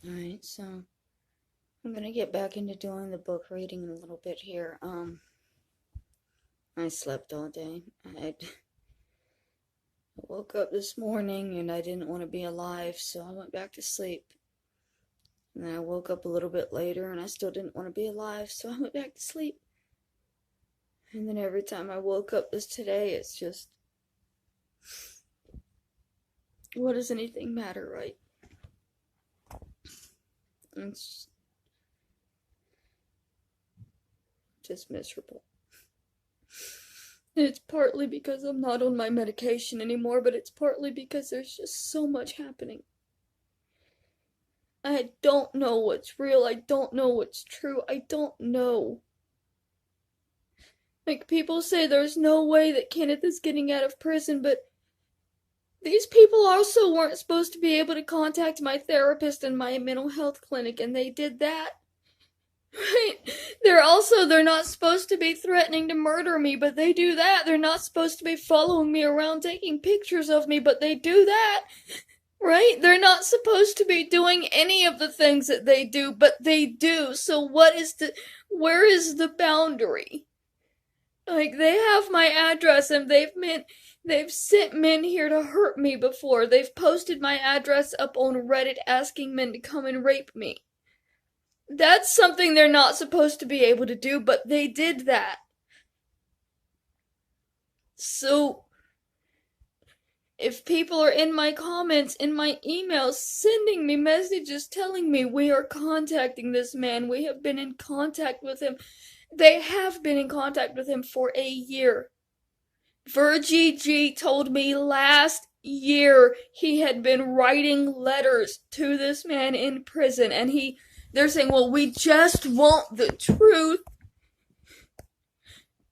Alright, so I'm gonna get back into doing the book reading in a little bit here. I slept all day. I woke up this morning and I didn't want to be alive, so I went back to sleep. And then I woke up a little bit later and I still didn't want to be alive, so I went back to sleep. And then every time I woke up today, it's just, what does anything matter, right? It's just miserable. And it's partly because I'm not on my medication anymore, but it's partly because there's just so much happening. I don't know what's real. I don't know what's true. I don't know. Like, people say there's no way that Kenneth is getting out of prison, but these people also weren't supposed to be able to contact my therapist and my mental health clinic, and they did that. Right? They're not supposed to be threatening to murder me, but they do that. They're not supposed to be following me around taking pictures of me, but they do that. Right? They're not supposed to be doing any of the things that they do, but they do. So where is the boundary? Like, they have my address and they've sent men here to hurt me before. They've posted my address up on Reddit asking men to come and rape me. That's something they're not supposed to be able to do, but they did that. So, if people are in my comments, in my emails, sending me messages telling me we are contacting this man, we have been in contact with him. They have been in contact with him for a year. Virgie G told me last year he had been writing letters to this man in prison, and they're saying, well, we just want the truth.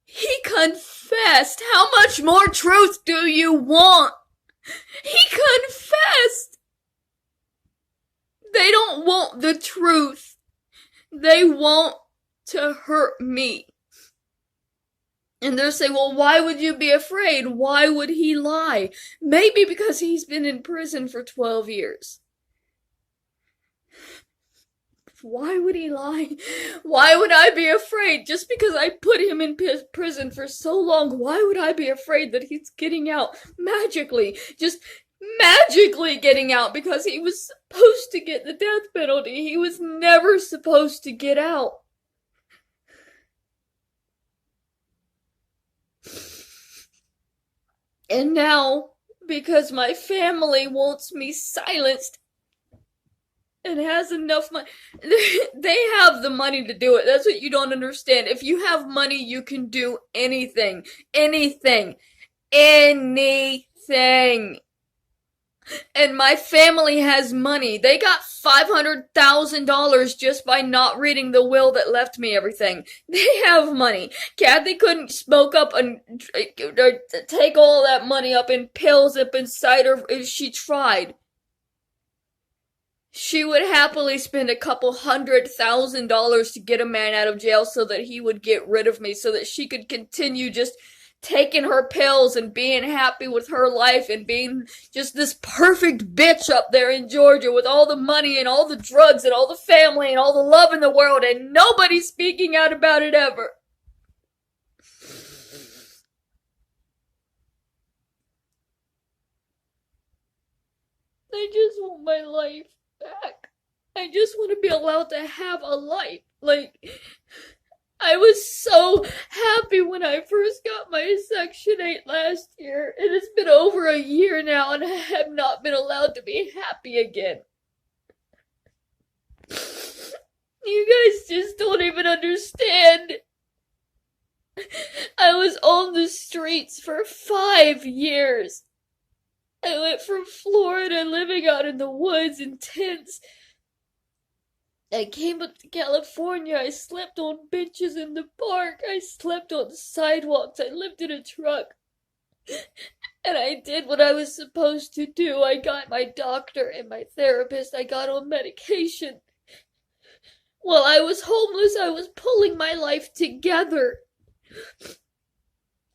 He confessed. How much more truth do you want? He confessed. They don't want the truth. They want to hurt me. And they're saying, well, why would you be afraid? Why would he lie? Maybe because he's been in prison for 12 years. Why would he lie? Why would I be afraid? Just because I put him in prison for so long, why would I be afraid that he's getting out magically? Just magically getting out because he was supposed to get the death penalty. He was never supposed to get out. And now, because my family wants me silenced, and has enough money. They have the money to do it. That's what you don't understand. If you have money, you can do anything. Anything. Anything. And my family has money. They got $500,000 just by not reading the will that left me everything. They have money. Kathy couldn't smoke up and take all that money up in pills, up in cider. She tried. She would happily spend a couple $100,000 to get a man out of jail so that he would get rid of me, so that she could continue just taking her pills and being happy with her life and being just this perfect bitch up there in Georgia with all the money and all the drugs and all the family and all the love in the world, and nobody speaking out about it ever. I just want my life back. I just want to be allowed to have a life. Like, I was so happy when I first got my Section 8 last year, and it's been over a year now, and I have not been allowed to be happy again. You guys just don't even understand. I was on the streets for 5 years. I went from Florida, living out in the woods in tents. I came up to California. I slept on benches in the park. I slept on sidewalks. I lived in a truck. And I did what I was supposed to do. I got my doctor and my therapist. I got on medication. While I was homeless, I was pulling my life together.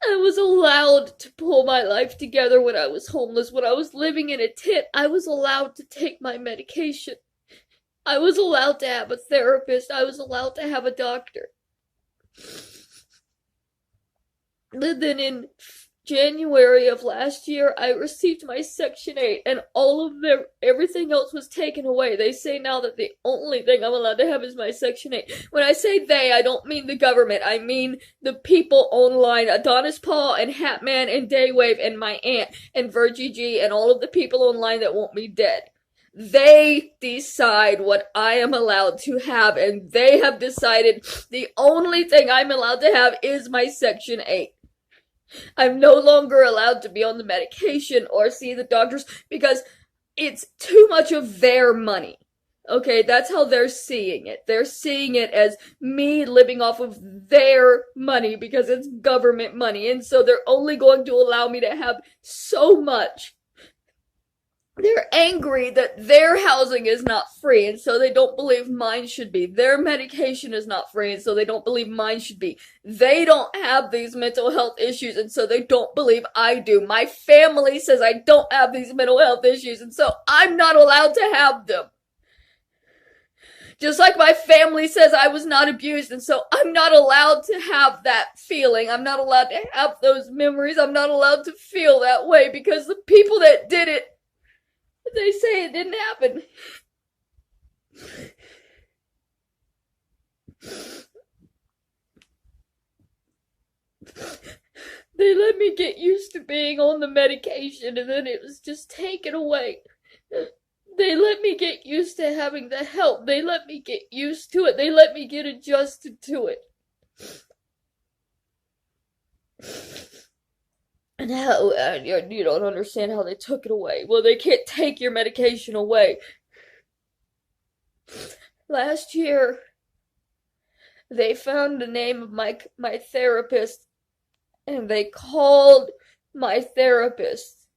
I was allowed to pull my life together when I was homeless. When I was living in a tent, I was allowed to take my medication. I was allowed to have a therapist. I was allowed to have a doctor. And then in January of last year, I received my Section 8, and everything else was taken away. They say now that the only thing I'm allowed to have is my Section 8. When I say they, I don't mean the government. I mean the people online, Adonis Paul and Hatman and Daywave and my aunt and Virgie G and all of the people online that want me dead. They decide what I am allowed to have, and they have decided the only thing I'm allowed to have is my Section 8. I'm no longer allowed to be on the medication or see the doctors because it's too much of their money. Okay, that's how they're seeing it. They're seeing it as me living off of their money because it's government money, and so they're only going to allow me to have so much. They're angry that their housing is not free, and so they don't believe mine should be. Their medication is not free, and so they don't believe mine should be. They don't have these mental health issues, and so they don't believe I do. My family says I don't have these mental health issues, and so I'm not allowed to have them. Just like my family says I was not abused, and so I'm not allowed to have that feeling. I'm not allowed to have those memories. I'm not allowed to feel that way because the people that did it, they say it didn't happen. They let me get used to being on the medication, and then it was just taken away. They let me get used to having the help. They let me get used to it. They let me get adjusted to it. And how, you don't understand how they took it away. Well, they can't take your medication away. Last year, they found the name of my therapist, and they called my therapist.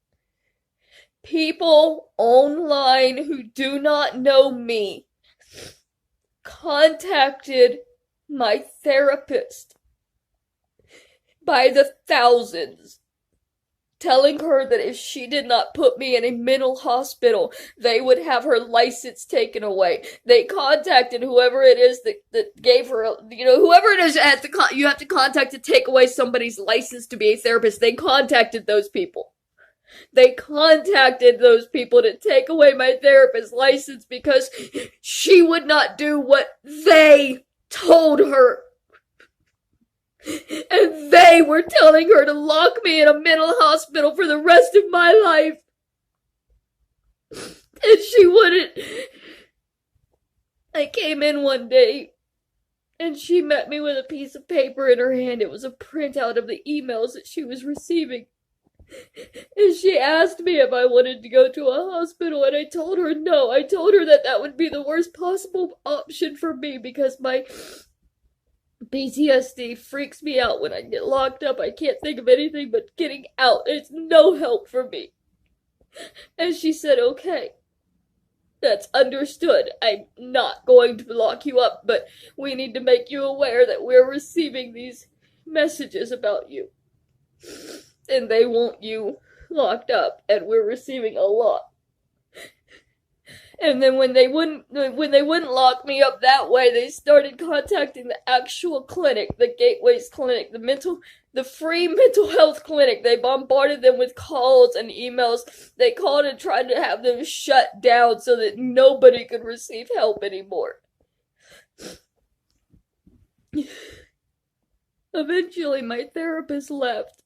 People online who do not know me contacted my therapist by the thousands, telling her that if she did not put me in a mental hospital, they would have her license taken away. They contacted whoever it is that gave her, whoever it is you have to contact to take away somebody's license to be a therapist. They contacted those people. They contacted those people to take away my therapist's license because she would not do what they told her. And they were telling her to lock me in a mental hospital for the rest of my life. And she wouldn't. I came in one day, and she met me with a piece of paper in her hand. It was a printout of the emails that she was receiving. And she asked me if I wanted to go to a hospital, and I told her no. I told her that would be the worst possible option for me because my PTSD freaks me out when I get locked up. I can't think of anything but getting out. It's no help for me. And she said, okay, that's understood. I'm not going to lock you up, but we need to make you aware that we're receiving these messages about you. And they want you locked up, and we're receiving a lot. And then when they wouldn't lock me up that way, they started contacting the actual clinic, the Gateways Clinic, the free mental health clinic. They bombarded them with calls and emails. They called and tried to have them shut down so that nobody could receive help anymore. Eventually, my therapist left.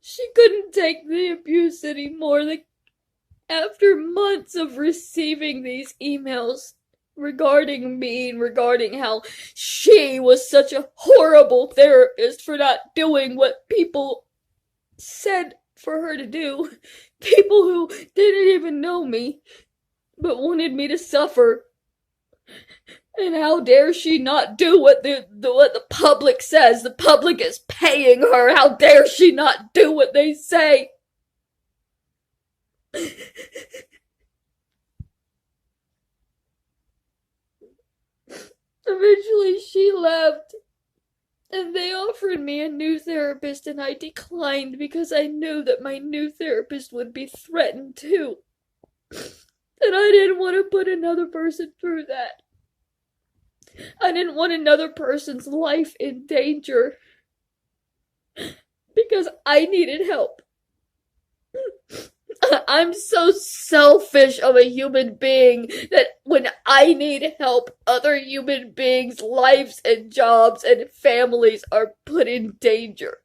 She couldn't take the abuse anymore. After months of receiving these emails regarding me and regarding how she was such a horrible therapist for not doing what people said for her to do, people who didn't even know me but wanted me to suffer. And how dare she not do what the public says? The public is paying her. How dare she not do what they say? Eventually she left, and they offered me a new therapist, and I declined because I knew that my new therapist would be threatened too. And I didn't want to put another person through that. I didn't want another person's life in danger because I needed help. I'm so selfish of a human being that when I need help, other human beings' lives and jobs and families are put in danger.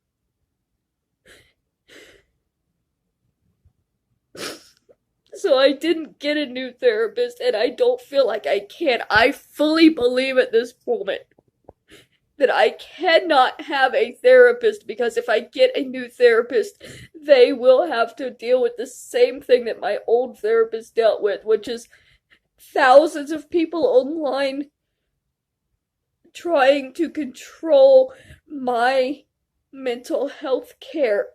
So I didn't get a new therapist, and I don't feel like I can. I fully believe at this moment that I cannot have a therapist, because if I get a new therapist, they will have to deal with the same thing that my old therapist dealt with, which is thousands of people online trying to control my mental health care,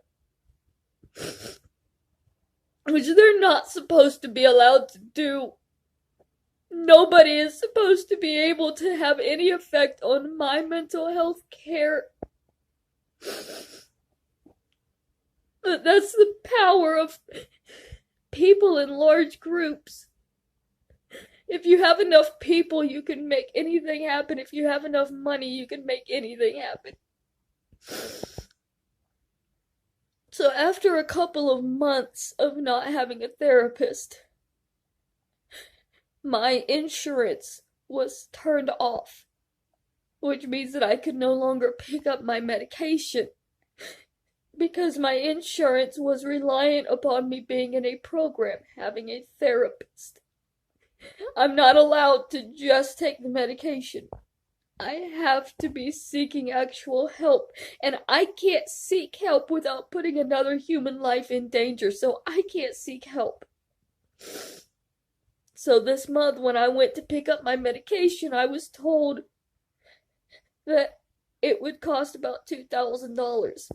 which they're not supposed to be allowed to do. Nobody is supposed to be able to have any effect on my mental health care. But that's the power of people in large groups. If you have enough people, you can make anything happen. If you have enough money, you can make anything happen. So after a couple of months of not having a therapist, my insurance was turned off, which means that I could no longer pick up my medication because my insurance was reliant upon me being in a program, having a therapist. I'm not allowed to just take the medication. I have to be seeking actual help, and I can't seek help without putting another human life in danger, so I can't seek help. So this month, when I went to pick up my medication, I was told that it would cost about $2,000.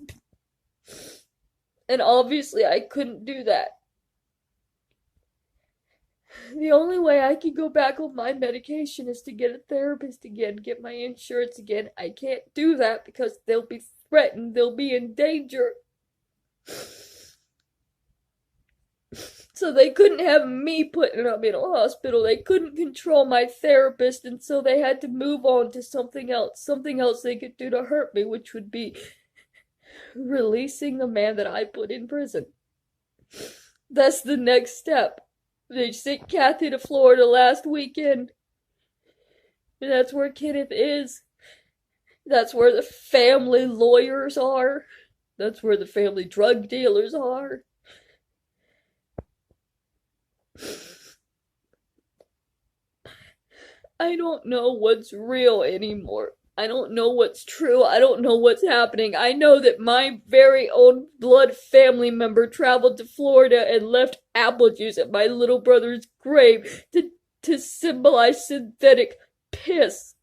And obviously I couldn't do that. The only way I can go back on my medication is to get a therapist again, get my insurance again. I can't do that because they'll be threatened, they'll be in danger. So they couldn't have me put in a mental hospital. They couldn't control my therapist, and so they had to move on to something else they could do to hurt me, which would be releasing the man that I put in prison. That's the next step. They sent Kathy to Florida last weekend. And that's where Kenneth is. That's where the family lawyers are. That's where the family drug dealers are. I don't know what's real anymore. I don't know what's true. I don't know what's happening. I know that my very own blood family member traveled to Florida and left apple juice at my little brother's grave to symbolize synthetic piss.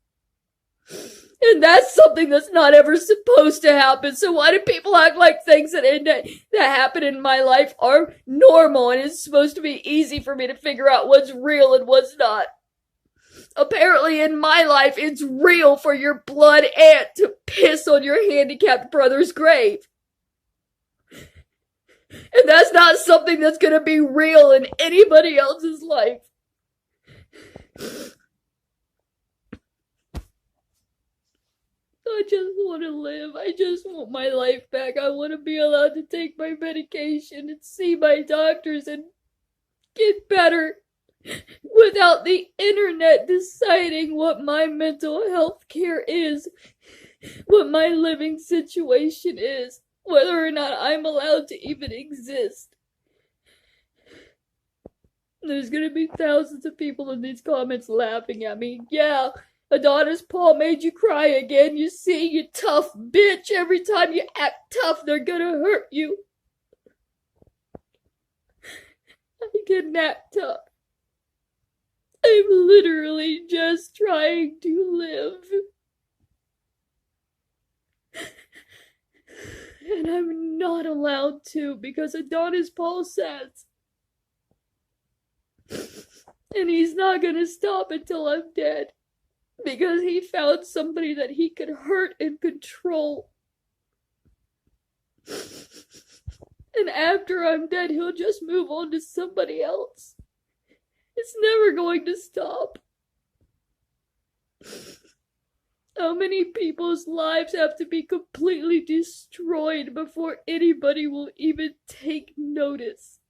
And that's something that's not ever supposed to happen. So why do people act like things that happen in my life are normal and it's supposed to be easy for me to figure out what's real and what's not? Apparently in my life, it's real for your blood aunt to piss on your handicapped brother's grave. And that's not something that's gonna be real in anybody else's life. I just want to live. I just want my life back. I want to be allowed to take my medication and see my doctors and get better without the internet deciding what my mental health care is, what my living situation is, whether or not I'm allowed to even exist. There's gonna be thousands of people in these comments laughing at me. Yeah, Adonis Paul made you cry again. You see, you tough bitch. Every time you act tough, they're gonna hurt you. I can act tough. I'm literally just trying to live. And I'm not allowed to because Adonis Paul says. And he's not gonna stop until I'm dead. Because he found somebody that he could hurt and control. And after I'm dead, he'll just move on to somebody else. It's never going to stop. How many people's lives have to be completely destroyed before anybody will even take notice?